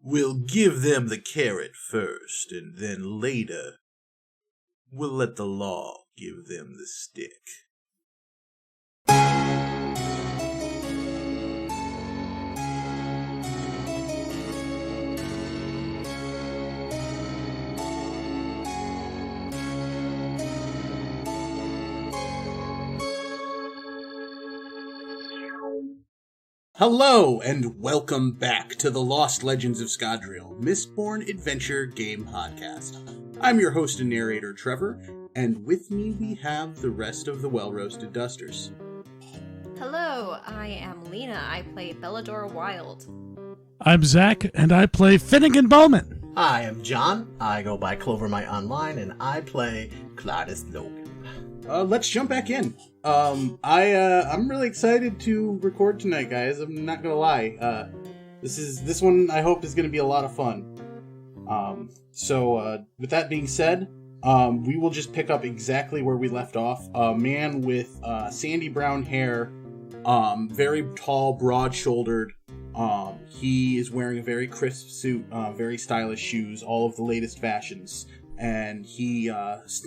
We'll give them the carrot first, and then later, we'll let the law give them the stick. Hello, and welcome back to the Lost Legends of Scadrial, Mistborn Adventure Game Podcast. I'm your host and narrator, Trevor, and with me we have the rest of the well-roasted dusters. Hello, I am Lena. I play Beladora Wilde. I'm Zach, and I play Finnigan Bomon. I am John. I go by Clovermite Online, and I play Clydus Logan. Let's jump back in. I'm really excited to record tonight, guys. I'm not gonna lie. This one I hope is gonna be a lot of fun. With that being said, we will just pick up exactly where we left off. A man with sandy brown hair, very tall, broad-shouldered. He is wearing a very crisp suit, very stylish shoes, all of the latest fashions. And he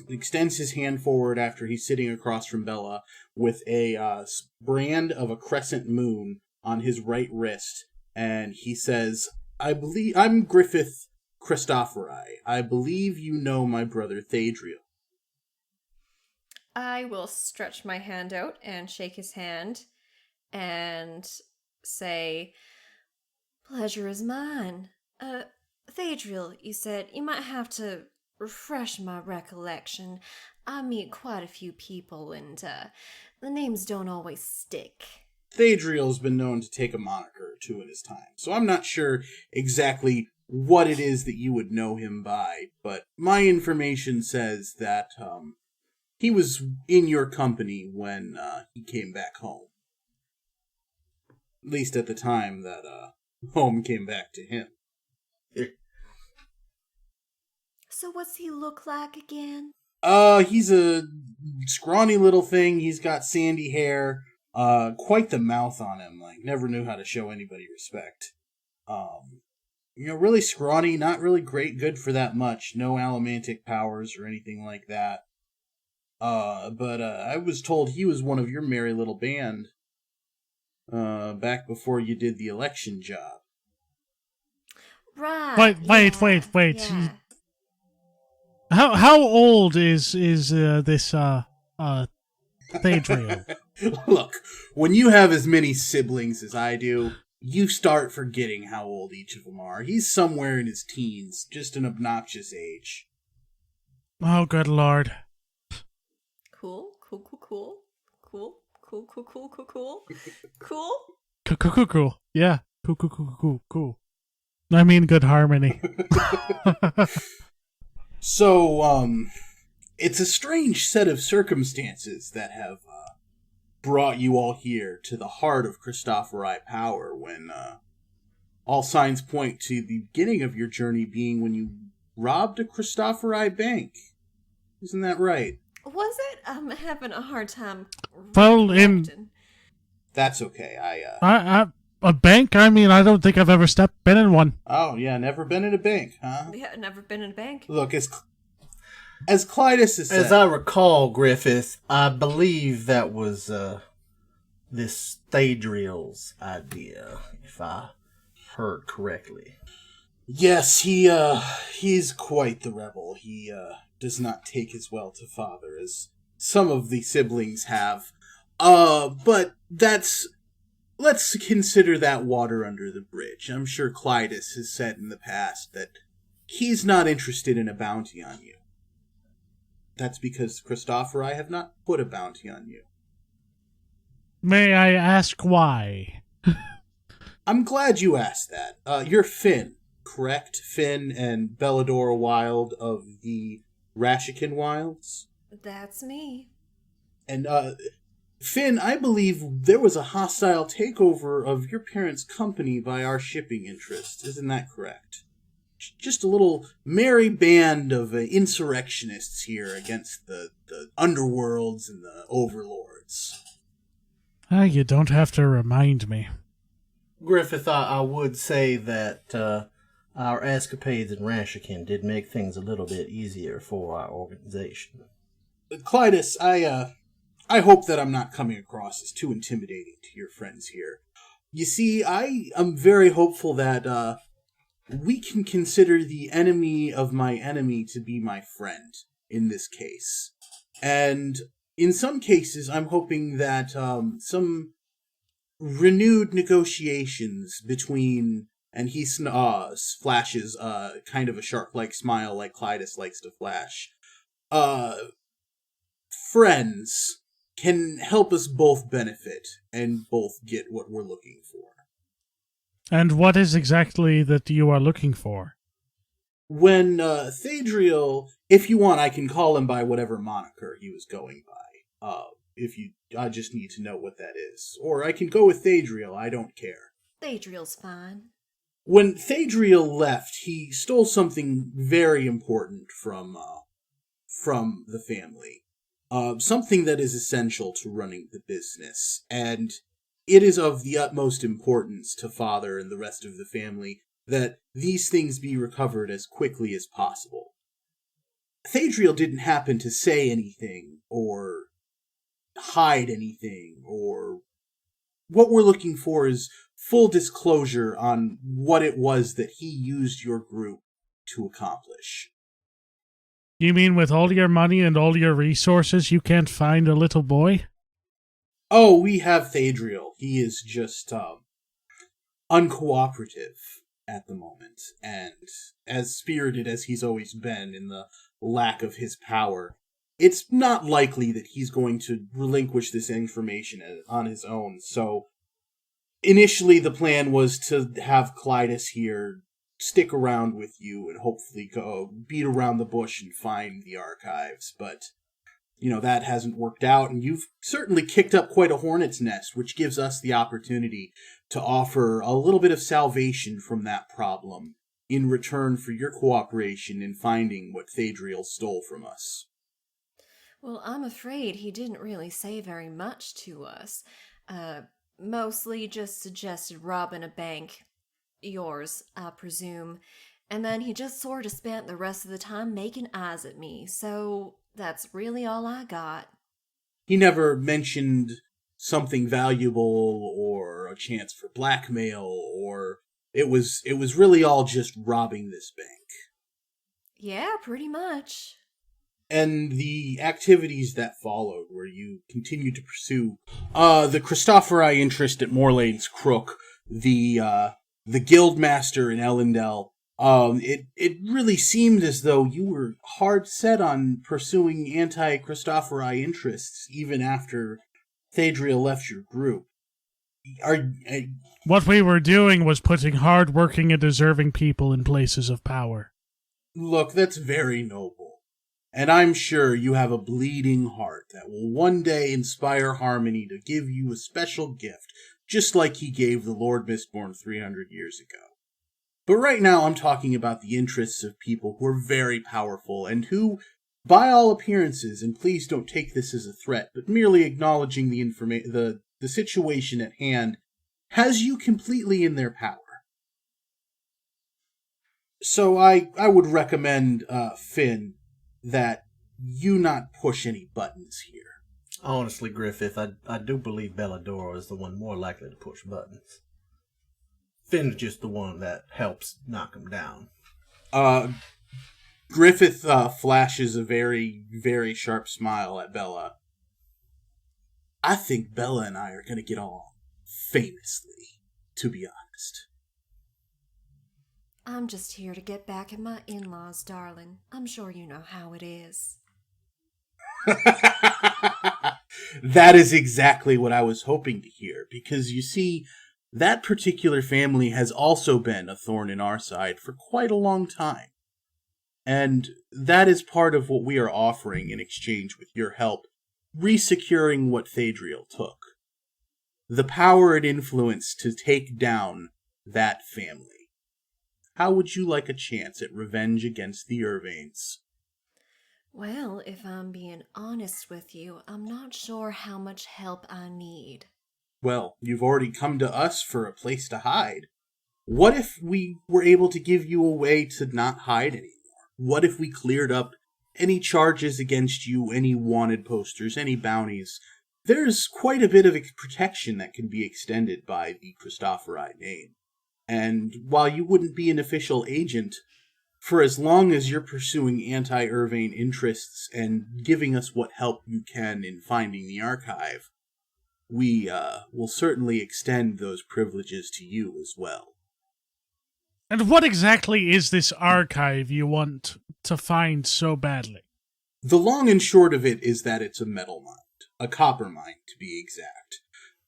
extends his hand forward after he's sitting across from Bella with a brand of a crescent moon on his right wrist. And he says, I'm Griffith Christophori. I believe you know my brother Thadriel. I will stretch my hand out and shake his hand and say, pleasure is mine. Thadriel, you said, you might have to refresh my recollection. I meet quite a few people, and the names don't always stick. Thadriel's been known to take a moniker or two in his time, so I'm not sure exactly what it is that you would know him by, but my information says that he was in your company when he came back home. At least at the time that home came back to him. So what's he look like again? He's a scrawny little thing. He's got sandy hair. Quite the mouth on him. Like, never knew how to show anybody respect. Really scrawny, not really good for that much. No allomantic powers or anything like that. But I was told he was one of your merry little band. Back before you did the election job. Right. Wait. Yeah. How old is this Thadriel? Look, when you have as many siblings as I do, you start forgetting how old each of them are. He's somewhere in his teens, just an obnoxious age. Oh, good lord. Cool. Cool. Yeah. Cool. I mean, good harmony. So, it's a strange set of circumstances that have brought you all here to the heart of Christophori power when all signs point to the beginning of your journey being when you robbed a Christophori bank. Isn't that right? Was it? I'm having a hard time. Well, That's okay. A bank? I mean, I don't think I've ever been in one. Oh, yeah, never been in a bank, huh? Yeah, never been in a bank. Look, as Clydus has said... As I recall, Griffith, I believe that was this Thadriel's idea, if I heard correctly. Yes, he's quite the rebel. He does not take as well to father as some of the siblings have. But let's consider that water under the bridge. I'm sure Clydus has said in the past that he's not interested in a bounty on you. That's because Christophori have not put a bounty on you. May I ask why? I'm glad you asked that. You're Finn, correct? Finn and Beladora Wilde of the Rashikin Wilds? That's me. And, Finn, I believe there was a hostile takeover of your parents' company by our shipping interests. Isn't that correct? Just a little merry band of insurrectionists here against the underworlds and the overlords. You don't have to remind me. Griffith, I would say that Our escapades in Rashikin did make things a little bit easier for our organization. Clydus, I hope that I'm not coming across as too intimidating to your friends here. You see, I am very hopeful that we can consider the enemy of my enemy to be my friend in this case. And in some cases, I'm hoping that some renewed negotiations between, and he flashes kind of a shark-like smile like Clydus likes to flash, friends can help us both benefit and both get what we're looking for. And what is exactly that you are looking for? When Thadriel, if you want, I can call him by whatever moniker he was going by. I just need to know what that is. Or I can go with Thadriel, I don't care. Thadriel's fine. When Thadriel left, he stole something very important from the family. Something that is essential to running the business, and it is of the utmost importance to Father and the rest of the family that these things be recovered as quickly as possible. Thadriel didn't happen to say anything, or hide anything, or... What we're looking for is full disclosure on what it was that he used your group to accomplish. You mean with all your money and all your resources, you can't find a little boy? Oh, we have Thadriel. He is just uncooperative at the moment, and as spirited as he's always been in the lack of his power, it's not likely that he's going to relinquish this information on his own. So initially the plan was to have Clydus here stick around with you and hopefully go beat around the bush and find the archives, but that hasn't worked out, and you've certainly kicked up quite a hornet's nest, which gives us the opportunity to offer a little bit of salvation from that problem in return for your cooperation in finding what Thadriel stole from us. Well, I'm afraid he didn't really say very much to us. Mostly just suggested robbing a bank. Yours, I presume. And then he just sort of spent the rest of the time making eyes at me, so that's really all I got. He never mentioned something valuable or a chance for blackmail, or it was really all just robbing this bank. Yeah, pretty much. And the activities that followed, where you continued to pursue the Christophori interest at Morlane's Crook, the Guildmaster in Ellendale, it really seemed as though you were hard set on pursuing anti-Christophori interests even after Thadriel left your group. What we were doing was putting hard-working and deserving people in places of power. Look, that's very noble. And I'm sure you have a bleeding heart that will one day inspire Harmony to give you a special gift, just like he gave the Lord Mistborn 300 years ago. But right now I'm talking about the interests of people who are very powerful and who, by all appearances, and please don't take this as a threat, but merely acknowledging the situation at hand, has you completely in their power. So I would recommend, Finn, that you not push any buttons here. Honestly, Griffith, I do believe Beladora is the one more likely to push buttons. Finn's just the one that helps knock them down. Griffith flashes a very, very sharp smile at Bella. I think Bella and I are going to get along famously, to be honest. I'm just here to get back at my in-laws, darling. I'm sure you know how it is. That is exactly what I was hoping to hear, because you see, that particular family has also been a thorn in our side for quite a long time. And that is part of what we are offering in exchange with your help, resecuring what Thadriel took. The power and influence to take down that family. How would you like a chance at revenge against the Irvains? Well, if I'm being honest with you, I'm not sure how much help I need. Well, you've already come to us for a place to hide. What if we were able to give you a way to not hide anymore? What if we cleared up any charges against you, any wanted posters, any bounties? There's quite a bit of protection that can be extended by the Christophori name. And while you wouldn't be an official agent, for as long as you're pursuing anti-Irvane interests and giving us what help you can in finding the archive, we will certainly extend those privileges to you as well. And what exactly is this archive you want to find so badly? The long and short of it is that it's a metal mine, a copper mine to be exact,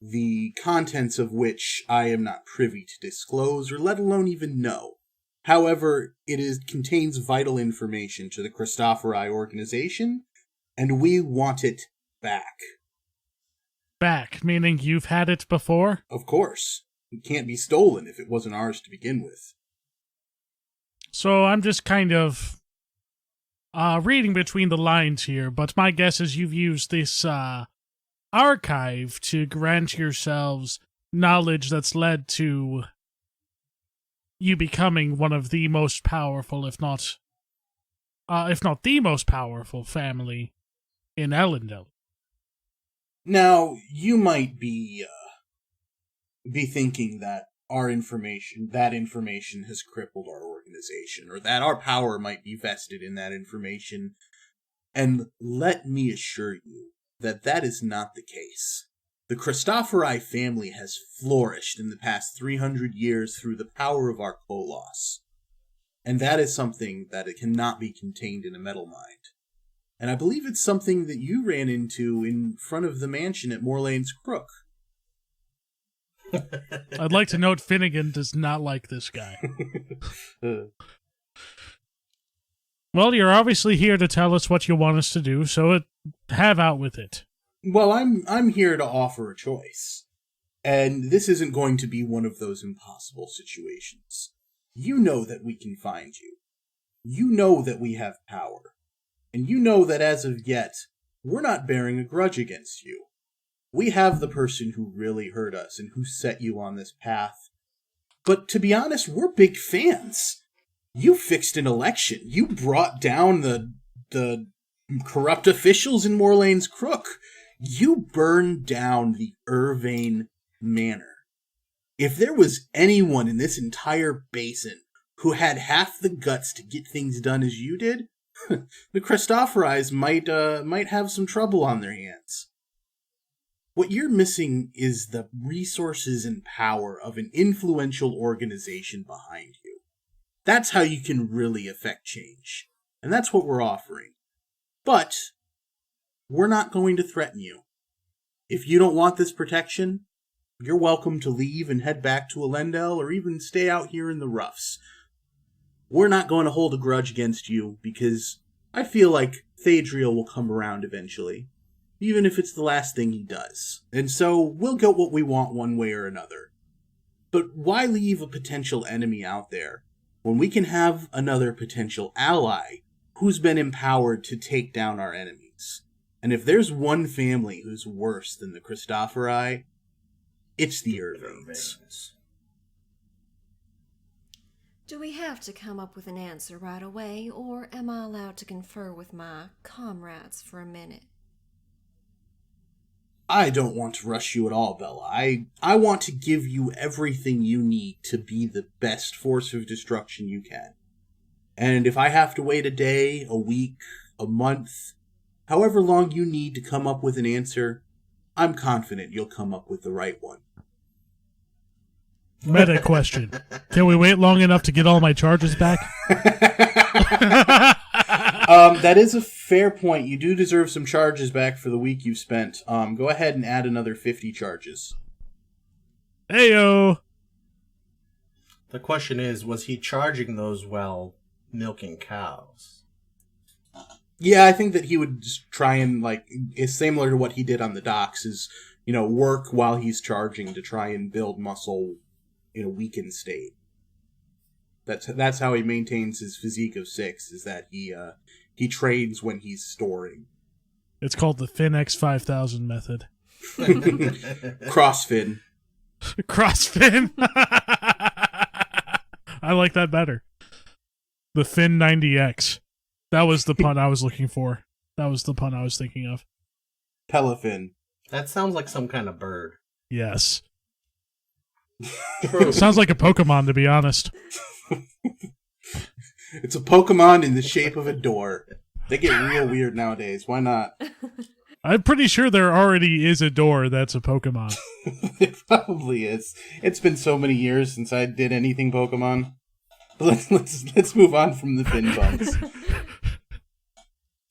the contents of which I am not privy to disclose or let alone even know. However, contains vital information to the Christophori organization, and we want it back. Back, meaning you've had it before? Of course. It can't be stolen if it wasn't ours to begin with. So I'm just kind of reading between the lines here, but my guess is you've used this archive to grant yourselves knowledge that's led to you becoming one of the most powerful, if not the most powerful family in Ellendale. Now, you might be thinking that that information has crippled our organization, or that our power might be vested in that information. And let me assure you that that is not the case. The Christophori family has flourished in the past 300 years through the power of our Koloss. And that is something that it cannot be contained in a metal mind. And I believe it's something that you ran into in front of the mansion at Morlane's Crook. I'd like to note Finnigan does not like this guy. Well, you're obviously here to tell us what you want us to do, so have out with it. Well, I'm here to offer a choice. And this isn't going to be one of those impossible situations. You know that we can find you. You know that we have power. And you know that as of yet, we're not bearing a grudge against you. We have the person who really hurt us and who set you on this path. But to be honest, we're big fans. You fixed an election. You brought down the corrupt officials in Morlane's Crook. You burned down the Irvane Manor. If there was anyone in this entire basin who had half the guts to get things done as you did, the Christophoris might have some trouble on their hands. What you're missing is the resources and power of an influential organization behind you. That's how you can really affect change. And that's what we're offering. But we're not going to threaten you. If you don't want this protection, you're welcome to leave and head back to Ellendale or even stay out here in the roughs. We're not going to hold a grudge against you because I feel like Thadriel will come around eventually, even if it's the last thing he does. And so we'll get what we want one way or another. But why leave a potential enemy out there when we can have another potential ally who's been empowered to take down our enemies? And if there's one family who's worse than the Christophori, it's the Irvanes. Do we have to come up with an answer right away, or am I allowed to confer with my comrades for a minute? I don't want to rush you at all, Bella. I want to give you everything you need to be the best force of destruction you can. And if I have to wait a day, a week, a month, however long you need to come up with an answer, I'm confident you'll come up with the right one. Meta question. Can we wait long enough to get all my charges back? That is a fair point. You do deserve some charges back for the week you've spent. Go ahead and add another 50 charges. Heyo! The question is, was he charging those while milking cows? Yeah, I think that he would just try and, it's similar to what he did on the docks, is, work while he's charging to try and build muscle in a weakened state. That's how he maintains his physique of 6, is that he trains when he's storing. It's called the FinX 5000 method. Crossfin. Crossfin. I like that better. The Fin 90X. That was the pun I was looking for. That was the pun I was thinking of. Pelafin. That sounds like some kind of bird. Yes. It sounds like a Pokemon, to be honest. It's a Pokemon in the shape of a door. They get real weird nowadays. Why not? I'm pretty sure there already is a door that's a Pokemon. It probably is. It's been so many years since I did anything Pokemon. Let's move on from the fin buns.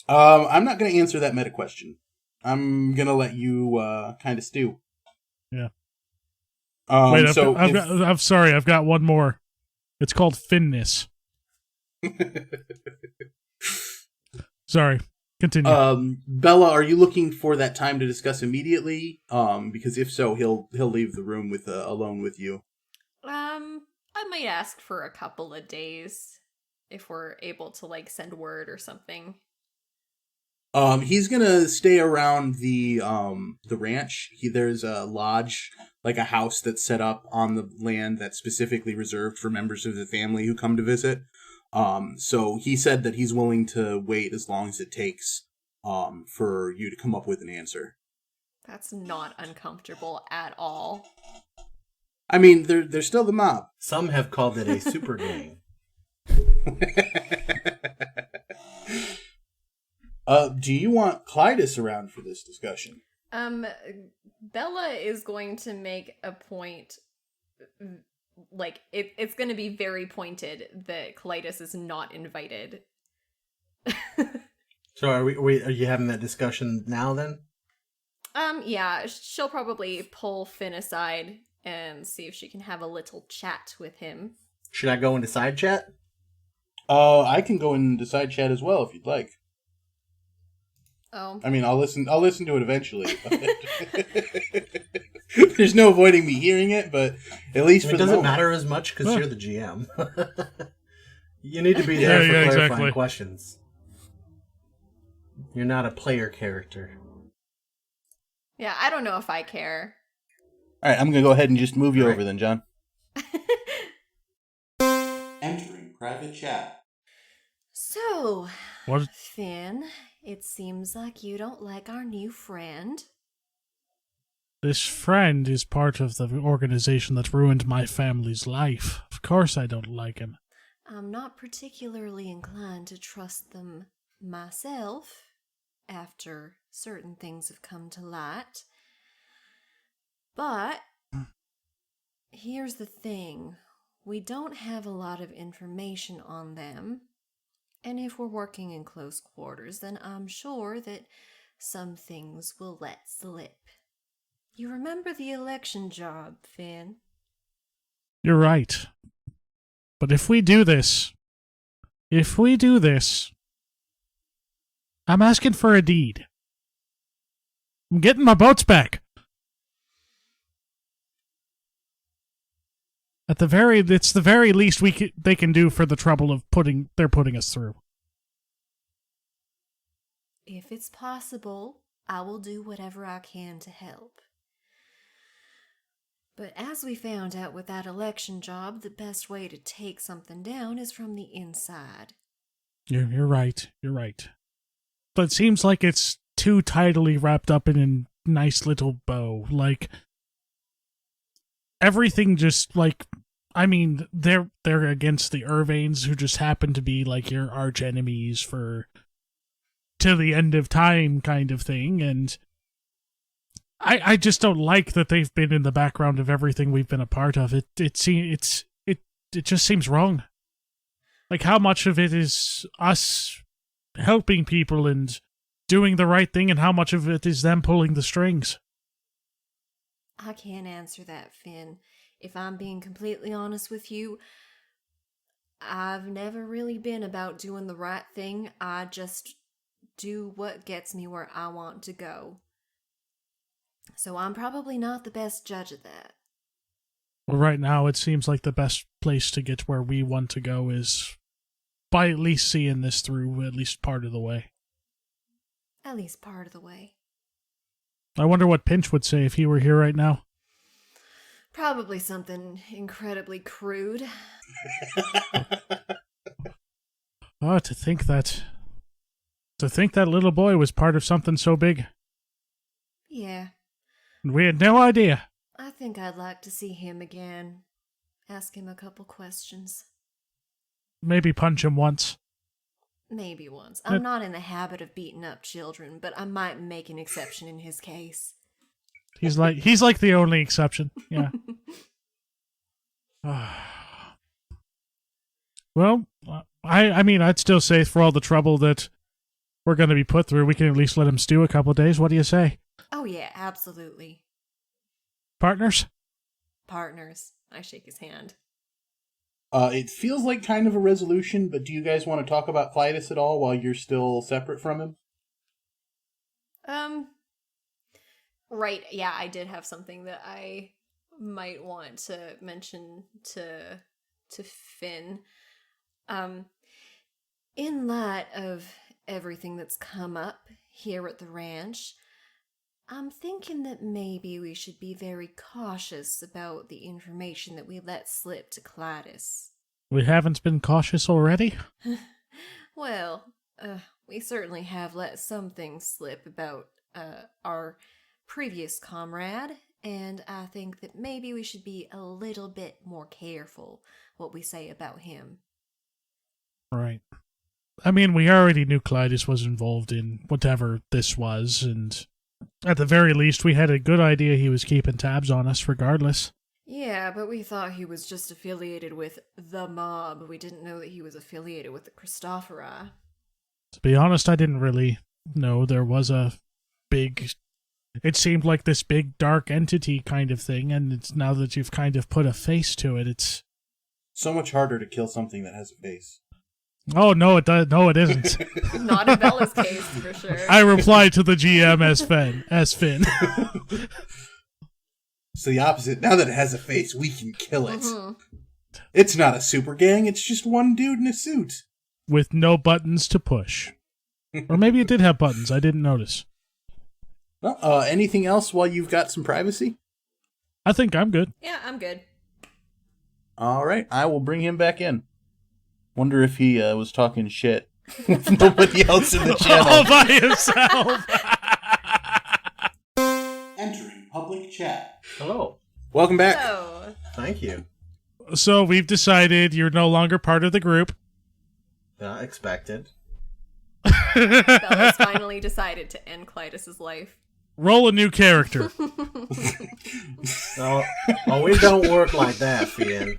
I'm not going to answer that meta question. I'm going to let you kind of stew. Yeah. Wait, I'm sorry. I've got one more. It's called Finness. Sorry. Continue. Bella, are you looking for that time to discuss immediately? Because if so, he'll leave the room with alone with you. I might ask for a couple of days if we're able to like send word or something. He's gonna stay around the ranch. There's a lodge, like a house that's set up on the land that's specifically reserved for members of the family who come to visit. So he said that he's willing to wait as long as it takes for you to come up with an answer. That's not uncomfortable at all. I mean, they're still the mob. Some have called it a super gang. Do you want Clydus around for this discussion? Bella is going to make a point, like, it's going to be very pointed that Clydus is not invited. So are you having that discussion now then? Yeah, she'll probably pull Finn aside and see if she can have a little chat with him. Should I go into side chat? I can go into side chat as well if you'd like. Oh. I mean, I'll listen to it eventually. There's no avoiding me hearing it, but at least it doesn't matter as much because you're the GM. You need to be there for clarifying questions. You're not a player character. Yeah, I don't know if I care. All right, I'm going to go ahead and just move you over then, John. Entering private chat. So, what? Finn, it seems like you don't like our new friend. This friend is part of the organization that ruined my family's life. Of course I don't like him. I'm not particularly inclined to trust them myself, after certain things have come to light. But, here's the thing. We don't have a lot of information on them. And if we're working in close quarters, then I'm sure that some things will let slip. You remember the election job, Finn? You're right. But if we do this, I'm asking for a deed. I'm getting my boats back. It's the very least they can do for the trouble of putting us through. If it's possible, I will do whatever I can to help. But as we found out with that election job, the best way to take something down is from the inside. You're right. But it seems like it's too tidily wrapped up in a nice little bow. Like, everything just, like, I mean, they're against the Irvains, who just happen to be, like, your arch enemies to the end of time kind of thing, and I just don't like that they've been in the background of everything we've been a part of. It just seems wrong. Like, how much of it is us helping people and doing the right thing, and how much of it is them pulling the strings? I can't answer that, Finn. If I'm being completely honest with you, I've never really been about doing the right thing. I just do what gets me where I want to go. So I'm probably not the best judge of that. Well, right now it seems like the best place to get where we want to go is by at least seeing this through at least part of the way. At least part of the way. I wonder what Pinch would say if he were here right now. Probably something incredibly crude. Oh, to think that little boy was part of something so big. Yeah. We had no idea. I think I'd like to see him again. Ask him a couple questions. Maybe punch him once. Maybe once. I'm not in the habit of beating up children, but I might make an exception in his case. He's like the only exception. Yeah. Well, I mean, I'd still say for all the trouble that we're going to be put through, we can at least let him stew a couple days. What do you say? Oh yeah, absolutely. Partners? Partners. I shake his hand. It feels like kind of a resolution, but do you guys want to talk about Clydus at all while you're still separate from him? Right, yeah, I did have something that I might want to mention to Finn. In light of everything that's come up here at the ranch, I'm thinking that maybe we should be very cautious about the information that we let slip to Clydus. We haven't been cautious already? Well, we certainly have let some things slip about our previous comrade, and I think that maybe we should be a little bit more careful what we say about him. Right. I mean, we already knew Clydus was involved in whatever this was, and at the very least, we had a good idea he was keeping tabs on us regardless. Yeah, but we thought he was just affiliated with the mob. We didn't know that he was affiliated with the Christophori. To be honest, I didn't really know there was a big... It seemed like this big dark entity kind of thing, and it's now that you've kind of put a face to it, it's... So much harder to kill something that has a face. Oh, no, it does. No, it isn't. Not in Bella's case, for sure. I replied to the GM as Finn. So the opposite. Now that it has a face, we can kill it. Mm-hmm. It's not a super gang. It's just one dude in a suit. With no buttons to push. Or maybe it did have buttons. I didn't notice. Well, anything else while you've got some privacy? I think I'm good. Yeah, I'm good. All right. I will bring him back in. Wonder if he was talking shit with nobody else in the channel. All by himself. Entering public chat. Hello. Welcome back. So, Thank you. So we've decided you're no longer part of the group. Expected. Bella's finally decided to end Clydus's life. Roll a new character. Oh, we don't work like that, Finn.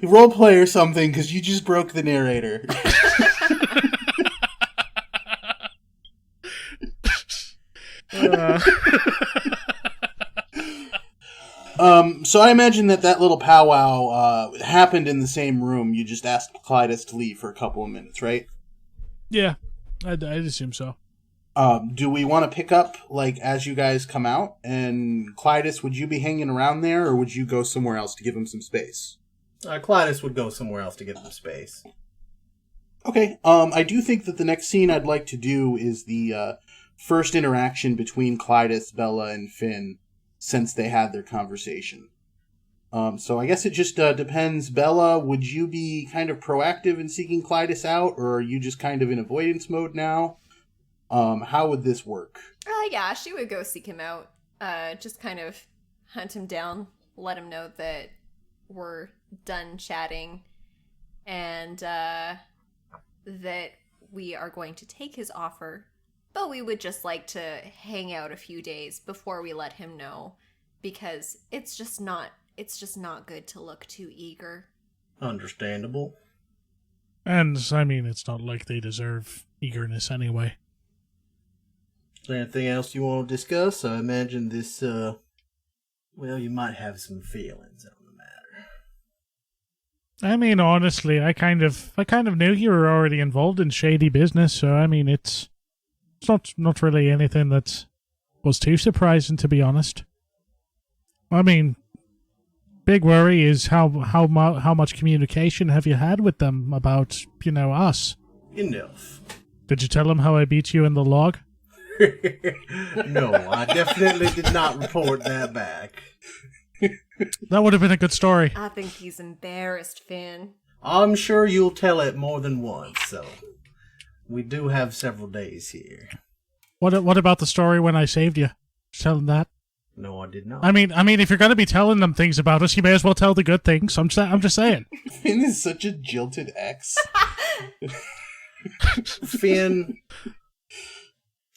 Roleplay or something, because you just broke the narrator. So I imagine that little powwow happened in the same room. You just asked Clydus to leave for a couple of minutes, right? Yeah, I'd assume so. Do we want to pick up, like, as you guys come out? And Clydus, would you be hanging around there, or would you go somewhere else to give him some space? Clydus would go somewhere else to give him space. Okay, I do think that the next scene I'd like to do is the first interaction between Clydus, Bella, and Finn since they had their conversation. So I guess it just depends. Bella, would you be kind of proactive in seeking Clydus out, or are you just kind of in avoidance mode now? How would this work? Yeah, she would go seek him out. Just kind of hunt him down, let him know that we're done chatting, and that we are going to take his offer, but we would just like to hang out a few days before we let him know, because it's just not good to look too eager. Understandable. And, I mean, it's not like they deserve eagerness anyway. Is there anything else you want to discuss? I imagine this, well, you might have some feelings on the matter. I mean, honestly, I kind of knew you were already involved in shady business, so, I mean, it's not really anything that was too surprising, to be honest. I mean, big worry is how much communication have you had with them about, us? Enough. Did you tell them how I beat you in the log? No, I definitely did not report that back. That would have been a good story. I think he's embarrassed, Finn. I'm sure you'll tell it more than once, so we do have several days here. What about the story when I saved you? Tell them that. No, I did not. I mean, if you're gonna be telling them things about us, you may as well tell the good things. I'm just saying. Finn is such a jilted ex. Finn,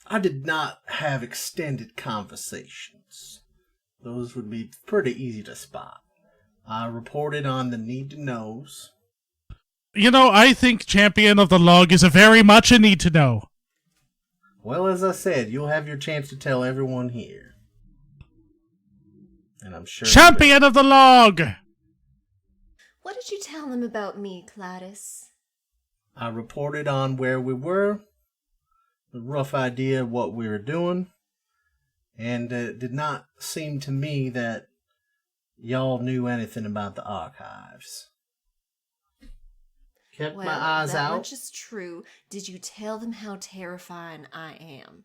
I did not have extended conversations. Those would be pretty easy to spot. I reported on the need-to-knows. You know, I think Champion of the Log is a very much a need-to-know. Well, as I said, you'll have your chance to tell everyone here. And I'm sure... Champion of the Log! What did you tell them about me, Clydus? I reported on where we were, a rough idea of what we were doing, and it did not seem to me that y'all knew anything about the archives. Kept my eyes that out. much is true. Did you tell them how terrifying I am?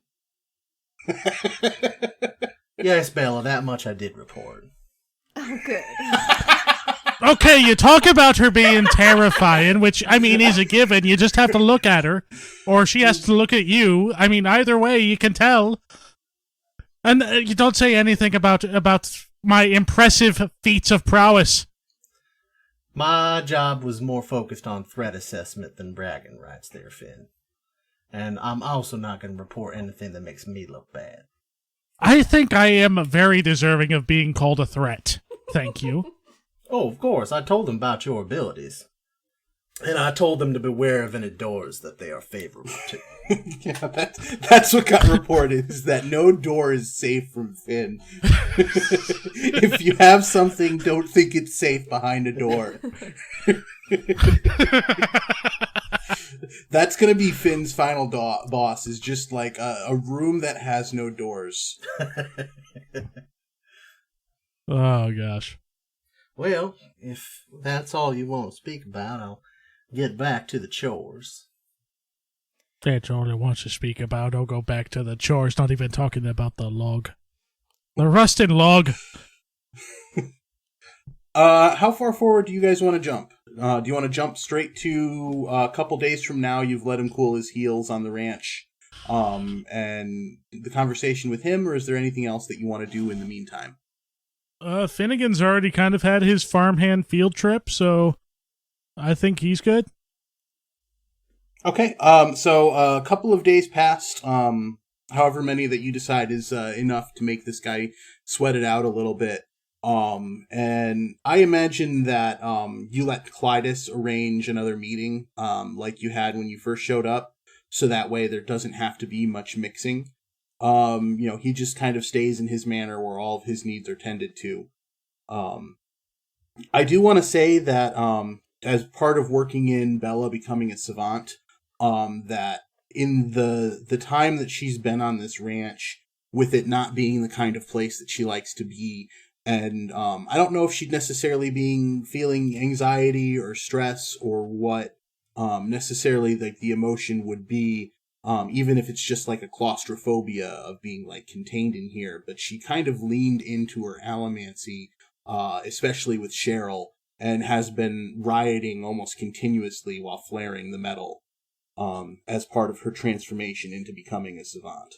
Yes, Bella, that much I did report. Oh, good. Okay, you talk about her being terrifying, which, I mean, is a given. You just have to look at her, or she has to look at you. I mean, either way, you can tell. And you don't say anything about my impressive feats of prowess. My job was more focused on threat assessment than bragging rights there, Finn. And I'm also not going to report anything that makes me look bad. I think I am very deserving of being called a threat. Thank you. Oh, of course, I told them about your abilities. And I told them to beware of any doors that they are favorable to. Yeah, that's what got reported, is that no door is safe from Finn. If you have something, don't think it's safe behind a door. That's going to be Finn's final boss, is just like a room that has no doors. Oh, gosh. Well, if that's all you want to speak about, I'll get back to the chores. That's all I want to speak about. I'll go back to the chores, not even talking about the log. The rusted log. How far forward do you guys want to jump? Do you want to jump straight to a couple days from now? You've let him cool his heels on the ranch, and the conversation with him, or is there anything else that you want to do in the meantime? Finnigan's already kind of had his farmhand field trip, so I think he's good. Okay, so a couple of days passed, however many that you decide is enough to make this guy sweat it out a little bit. And I imagine that you let Clydus arrange another meeting like you had when you first showed up, so that way there doesn't have to be much mixing. He just kind of stays in his manner where all of his needs are tended to. I do want to say that as part of working in Bella becoming a savant, that in the time that she's been on this ranch, with it not being the kind of place that she likes to be, and I don't know if she'd necessarily feeling anxiety or stress or what necessarily the emotion would be, even if it's just like a claustrophobia of being like contained in here. But she kind of leaned into her allomancy, especially with Cheryl, and has been rioting almost continuously while flaring the metal as part of her transformation into becoming a savant.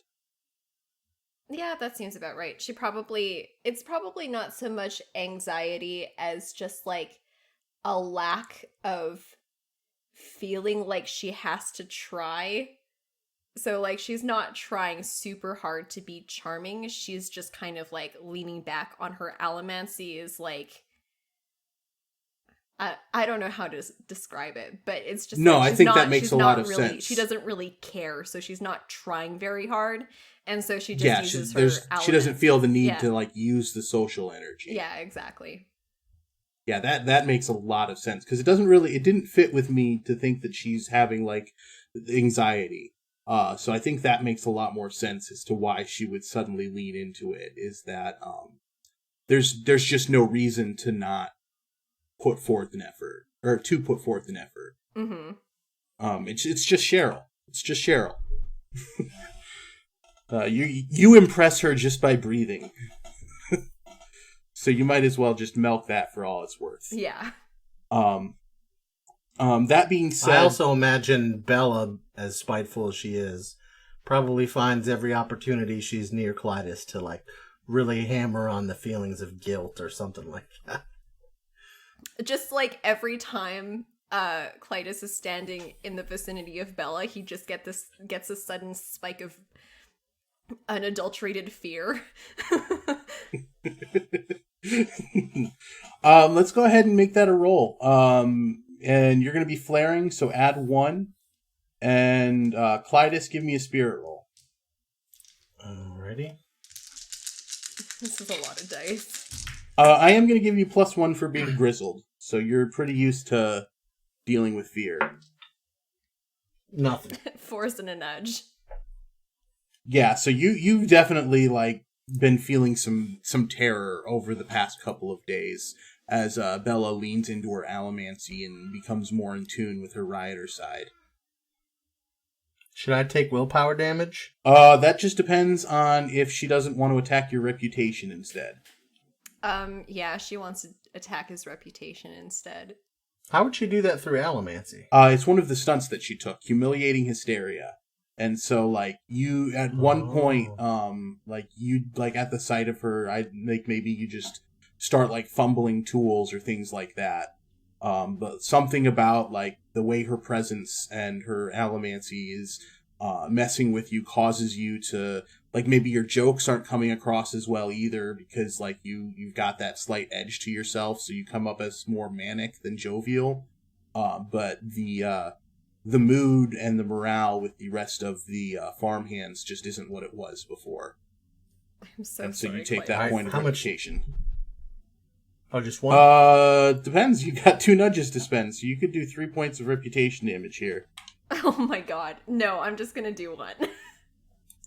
Yeah, that seems about right. It's probably not so much anxiety as just like a lack of feeling like she has to try. So like she's not trying super hard to be charming. She's just kind of like leaning back on her allomancy is like, I don't know how to describe it, but it's just no. Like I think that makes a lot of sense. She doesn't really care, so she's not trying very hard, and so she just uses her element. She doesn't feel the need to like use the social energy. Yeah, exactly. Yeah, that makes a lot of sense, because it didn't fit with me to think that she's having like anxiety. So I think that makes a lot more sense as to why she would suddenly lean into it. Is that there's just no reason to not put forth an effort, or to put forth an effort. Mm-hmm. It's just Cheryl. It's just Cheryl. You impress her just by breathing. So you might as well just milk that for all it's worth. Yeah. That being said, I also imagine Bella, as spiteful as she is, probably finds every opportunity she's near Clydus to like really hammer on the feelings of guilt or something like that. Just like every time Clydus is standing in the vicinity of Bella, he just gets a sudden spike of unadulterated fear. Let's go ahead and make that a roll. And you're going to be flaring, so add 1. And Clydus, give me a spirit roll. Alrighty. This is a lot of dice. I am going to give you +1 for being grizzled, so you're pretty used to dealing with fear. Nothing. Force and a nudge. Yeah, so you've definitely like been feeling some terror over the past couple of days as Bella leans into her allomancy and becomes more in tune with her rioter side. Should I take willpower damage? That just depends on if she doesn't want to attack your reputation instead. Yeah, she wants to attack his reputation instead. How would she do that through allomancy? It's one of the stunts that she took, humiliating hysteria. And so, like, you, at one point, like, you, like, at the sight of her, maybe you just start, like, fumbling tools or things like that. But something about, like, the way her presence and her allomancy is messing with you causes you to, like, maybe your jokes aren't coming across as well either because, like, you've got that slight edge to yourself, so you come up as more manic than jovial. But the mood and the morale with the rest of the farmhands just isn't what it was before. I'm so and so sorry, you take Clydus. that point of How much- reputation. Oh, just one? Depends. You got 2 nudges to spend, so you could do 3 points of reputation damage here. Oh my god. No, I'm just gonna do 1.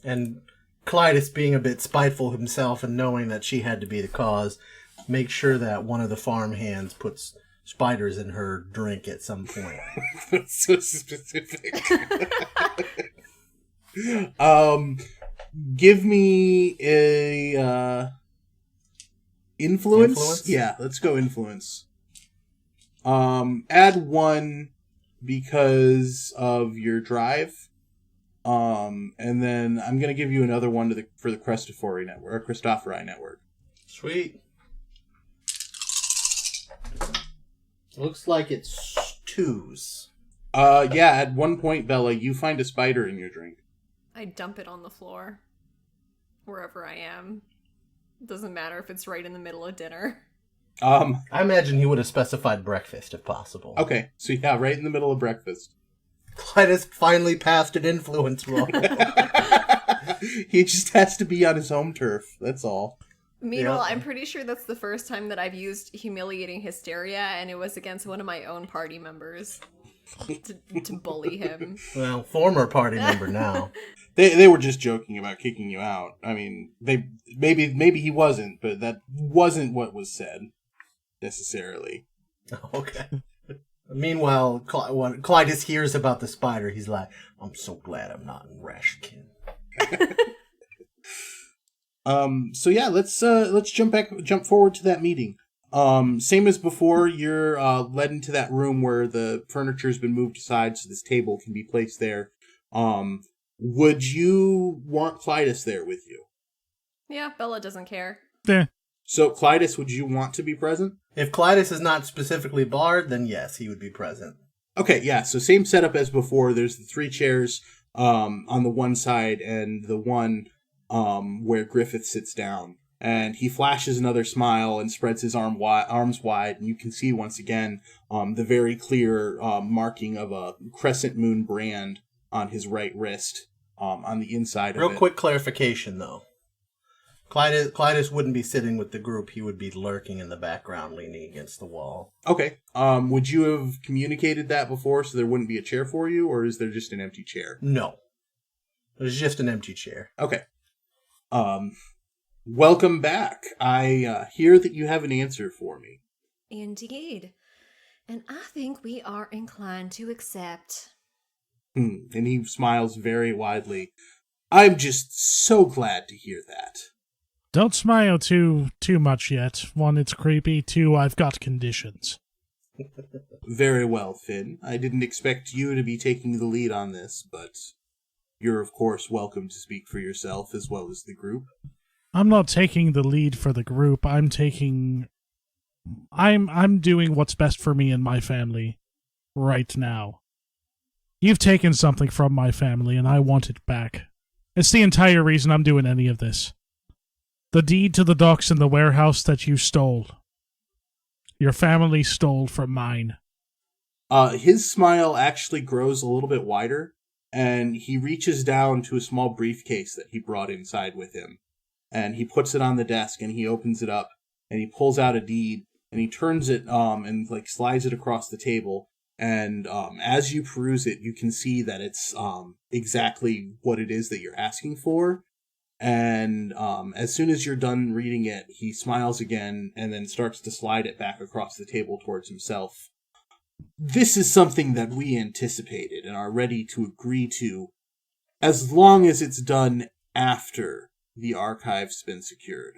And Clydus, being a bit spiteful himself and knowing that she had to be the cause, makes sure that one of the farmhands puts spiders in her drink at some point. That's so specific. Give me a influence? Yeah, let's go influence. Add 1 because of your drive. And then I'm gonna give you another one for the Christophori network or Christophori network. Sweet. Looks like it's 2s. Yeah, at one point, Bella, you find a spider in your drink. I dump it on the floor. Wherever I am. Doesn't matter if it's right in the middle of dinner. I imagine he would have specified breakfast if possible. Okay, so yeah, right in the middle of breakfast. Clydus finally passed an influence roll. He just has to be on his home turf, that's all. Meanwhile, Yeah. I'm pretty sure that's the first time that I've used humiliating hysteria, and it was against one of my own party members to bully him. Well, former party member now. They were just joking about kicking you out. I mean, maybe he wasn't, but that wasn't what was said necessarily. Okay. Meanwhile, when Clydus hears about the spider, he's like, "I'm so glad I'm not in Rashkin." So yeah, let's jump forward to that meeting. Same as before, you're led into that room where the furniture's been moved aside so this table can be placed there. Would you want Clydus there with you? Yeah, Bella doesn't care. Eh. So Clydus, would you want to be present? If Clydus is not specifically barred, then yes, he would be present. Okay, yeah, so same setup as before. There's the 3 chairs on the one side and the one where Griffith sits down. And he flashes another smile and spreads his arms wide, and you can see once again the very clear marking of a crescent moon brand on his right wrist on the inside of it. Real quick clarification, though. Clydus wouldn't be sitting with the group. He would be lurking in the background, leaning against the wall. Okay. Would you have communicated that before so there wouldn't be a chair for you, or is there just an empty chair? No. There's just an empty chair. Okay. Welcome back. I hear that you have an answer for me. Indeed. And I think we are inclined to accept. And he smiles very widely. I'm just so glad to hear that. Don't smile too much yet. One, it's creepy. Two, I've got conditions. Very well, Finn. I didn't expect you to be taking the lead on this, but you're of course welcome to speak for yourself as well as the group. I'm not taking the lead for the group. I'm doing what's best for me and my family right now. You've taken something from my family and I want it back. It's the entire reason I'm doing any of this. The deed to the docks and the warehouse that you stole. Your family stole from mine. His smile actually grows a little bit wider, and he reaches down to a small briefcase that he brought inside with him. And he puts it on the desk, and he opens it up, and he pulls out a deed, and he turns it, and slides it across the table. And as you peruse it, you can see that it's exactly what it is that you're asking for. And as soon as you're done reading it, he smiles again and then starts to slide it back across the table towards himself. This is something that we anticipated and are ready to agree to, as long as it's done after the archive's been secured.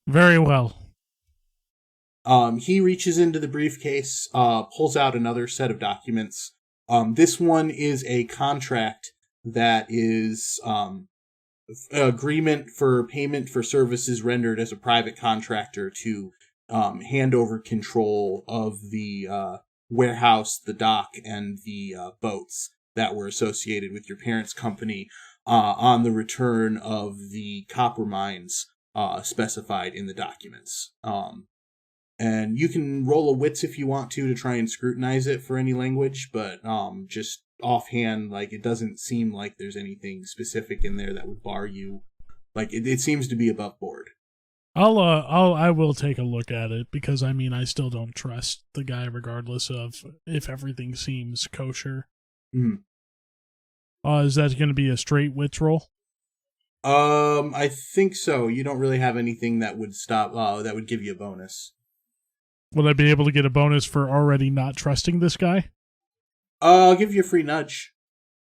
Very well. He reaches into the briefcase, pulls out another set of documents. This one is a contract that is agreement for payment for services rendered as a private contractor to hand over control of the warehouse, the dock, and the boats that were associated with your parents' company on the return of the copper mines specified in the documents. And you can roll a wits if you want to try and scrutinize it for any language, but just offhand, it doesn't seem like there's anything specific in there that would bar you. It seems to be above board. I will take a look at it because I still don't trust the guy regardless of if everything seems kosher. Mm. Is that going to be a straight wits roll? I think so. You don't really have anything that would stop. That would give you a bonus. Will I be able to get a bonus for already not trusting this guy? I'll give you a free nudge.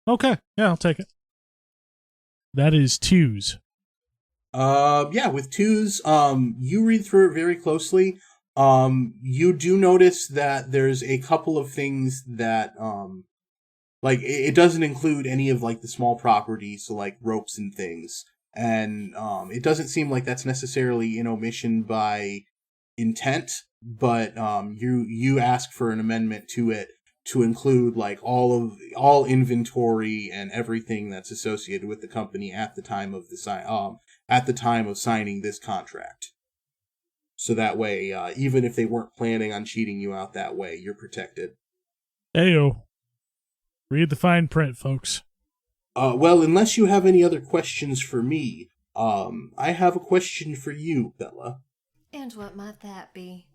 Okay, yeah, I'll take it. That is 2s. Yeah, with 2s, you read through it very closely. You do notice that there's a couple of things that, it doesn't include any of, the small properties, so, ropes and things. And, it doesn't seem like that's necessarily an omission by intent, but, you ask for an amendment to it to include all inventory and everything that's associated with the company at the time of signing this contract. So that way, even if they weren't planning on cheating you out that way, you're protected. Ayo. Read the fine print, folks. Well, unless you have any other questions for me, I have a question for you, Bella. And what might that be?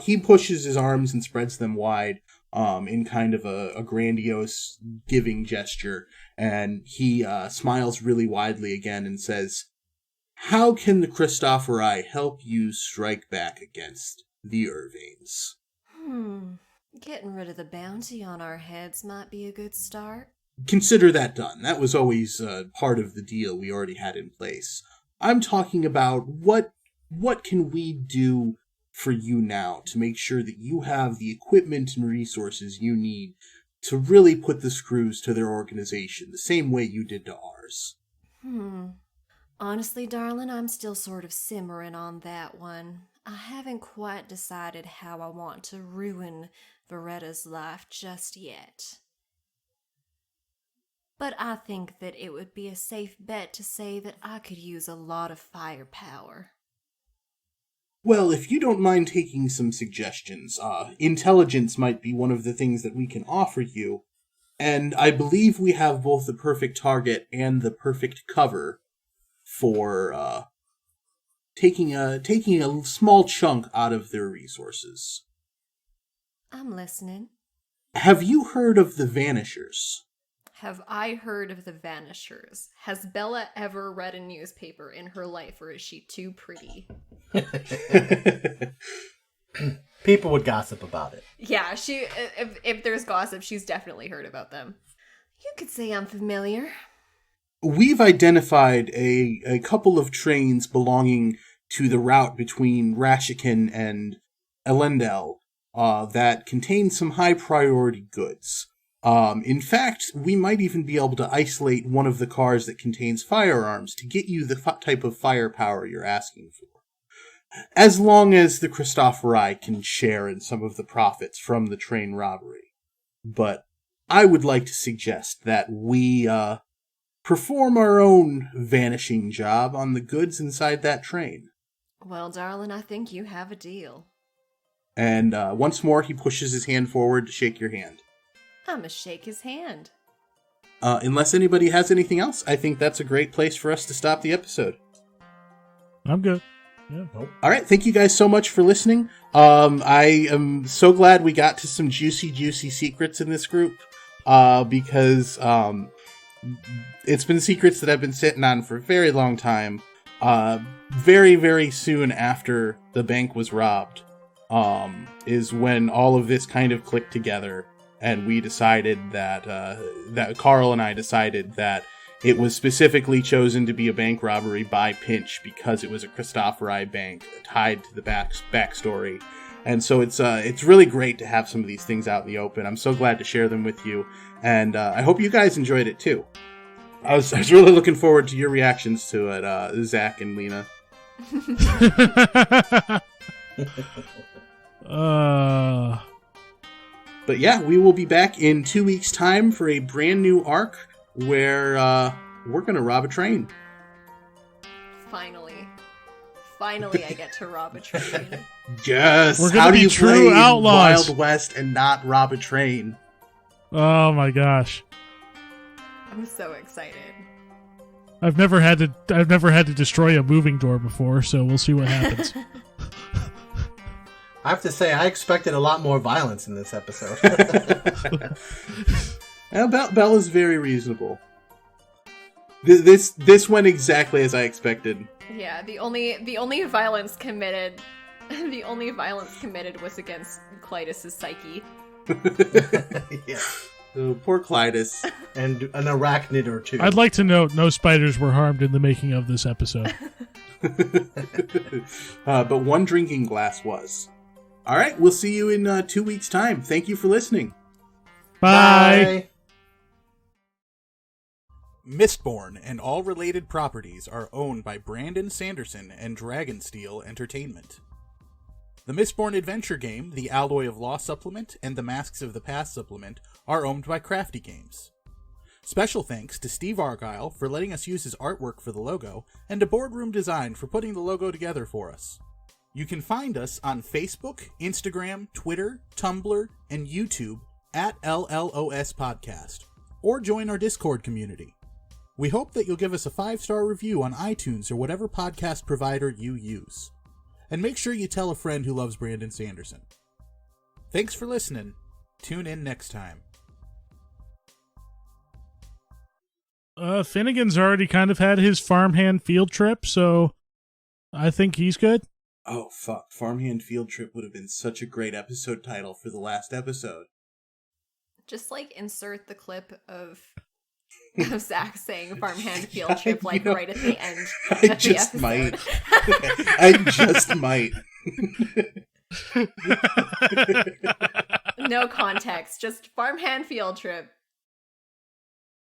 He pushes his arms and spreads them wide, in kind of a grandiose giving gesture, and he smiles really widely again and says, "How can the Christophori help you strike back against the Irvings?" Getting rid of the bounty on our heads might be a good start. Consider that done. That was always part of the deal we already had in place. I'm talking about what can we do for you now to make sure that you have the equipment and resources you need to really put the screws to their organization the same way you did to ours. Honestly, darling, I'm still sort of simmering on that one. I haven't quite decided how I want to ruin Veretta's life just yet. But I think that it would be a safe bet to say that I could use a lot of firepower. Well, if you don't mind taking some suggestions, intelligence might be one of the things that we can offer you, and I believe we have both the perfect target and the perfect cover for taking a small chunk out of their resources. I'm listening. Have you heard of the Vanishers? Have I heard of the Vanishers? Has Bella ever read a newspaper in her life, or is she too pretty? People would gossip about it. Yeah, if there's gossip, she's definitely heard about them. You could say I'm familiar. We've identified a couple of trains belonging to the route between Rashikin and Elendel that contain some high-priority goods. In fact, we might even be able to isolate one of the cars that contains firearms to get you the type of firepower you're asking for. As long as the Christophori can share in some of the profits from the train robbery. But I would like to suggest that we perform our own vanishing job on the goods inside that train. Well, darling, I think you have a deal. And once more, he pushes his hand forward to shake your hand. I'ma shake his hand. Unless anybody has anything else, I think that's a great place for us to stop the episode. I'm good. Yeah. Nope. All right, thank you guys so much for listening. I am so glad we got to some juicy secrets in this group, because it's been secrets that I've been sitting on for a very long time. Very, very soon after the bank was robbed, is when all of this kind of clicked together, and we decided that Carl and I decided that it was specifically chosen to be a bank robbery by Pinch because it was a Christophori bank tied to the backstory. And so it's really great to have some of these things out in the open. I'm so glad to share them with you, and I hope you guys enjoyed it too. I was really looking forward to your reactions to it, Zach and Lena. But yeah, we will be back in 2 weeks' time for a brand new arc where we're gonna rob a train. Finally I get to rob a train. Yes. We're gonna How do be you true play outlaws. Wild West and not rob a train? Oh my gosh. I'm so excited. I've never had to destroy a moving door before, so we'll see what happens. I have to say, I expected a lot more violence in this episode. Bella's very reasonable. This went exactly as I expected. Yeah, the only violence committed was against Clydus's psyche. Yeah. Oh, poor Clydus. And an arachnid or two. I'd like to note no spiders were harmed in the making of this episode. But one drinking glass was. All right, we'll see you in 2 weeks' time. Thank you for listening. Bye. Mistborn and all related properties are owned by Brandon Sanderson and Dragonsteel Entertainment. The Mistborn adventure game, the Alloy of Law supplement, and the Masks of the Past supplement are owned by Crafty Games. Special thanks to Steve Argyle for letting us use his artwork for the logo, and to Boardroom Design for putting the logo together for us. You can find us on Facebook, Instagram, Twitter, Tumblr, and YouTube at LLOS Podcast, or join our Discord community. We hope that you'll give us a 5-star review on iTunes or whatever podcast provider you use. And make sure you tell a friend who loves Brandon Sanderson. Thanks for listening. Tune in next time. Finnigan's already kind of had his Farmhand Fieldtrip, so I think he's good. Oh, fuck. Farmhand Fieldtrip would have been such a great episode title for the last episode. Just insert the clip of Zach saying Farmhand Fieldtrip right at the end. I just might. I just might. No context, just Farmhand Fieldtrip.